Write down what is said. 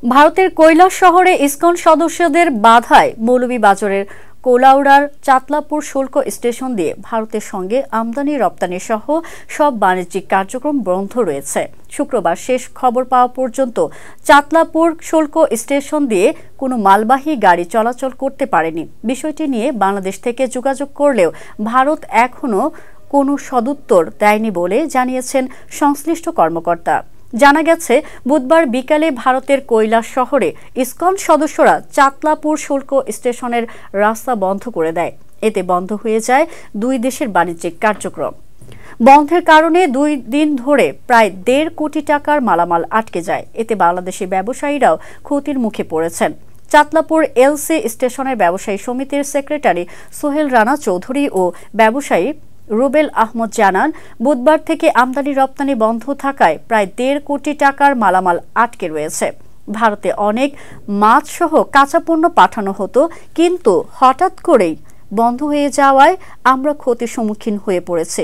ভারতের কৈলাস শহরে ইসকন সদস্যদের বাধায় মৌলভীবাজারের কোলাউড়ার চাতলাপুর শুল্ক স্টেশন দিয়ে ভারতের সঙ্গে আমদানি রপ্তানি সহ সব বাণিজ্যিক কার্যক্রম বন্ধ রয়েছে। শুক্রবার শেষ খবর পাওয়া পর্যন্ত চাতলাপুর শুল্ক স্টেশন দিয়ে কোনো মালবাহী গাড়ি চলাচল করতে পারেনি। বিষয়টি নিয়ে বাংলাদেশ থেকে যোগাযোগ করলেও ভারত এখনও কোনো সদুত্তর দেয়নি বলে জানিয়েছেন সংশ্লিষ্ট কর্মকর্তা। জানা গেছে, বুধবার বিকালে ভারতের কৈলাস শহরে ইসকন সদস্যরা চাতলাপুর শুল্ক স্টেশনের রাস্তা বন্ধ করে দেয়। এতে বন্ধ হয়ে যায় দুই দেশের বাণিজ্যিক কার্যক্রম। বন্ধের কারণে 2 দিন ধরে প্রায় 1.5 কোটি টাকার মালামাল আটকে যায়। এতে বাংলাদেশি ব্যবসায়ীরাও ক্ষতির মুখে পড়েছেন। চাতলাপুর এলসি স্টেশনের ব্যবসায়ী সমিতির সেক্রেটারি সোহেল রানা চৌধুরী ও ব্যবসায়ী রুবেল আহমদ জানান, বুধবার থেকে আমদানি রপ্তানি বন্ধ থাকায় প্রায় 1.5 কোটি টাকার মালামাল আটকে রয়েছে। ভারতে অনেক মাছ সহ কাঁচা পণ্য পাঠানো হতো, কিন্তু হঠাৎ করেই বন্ধ হয়ে যাওয়ায় আমরা ক্ষতির সম্মুখীন হয়ে পড়েছি।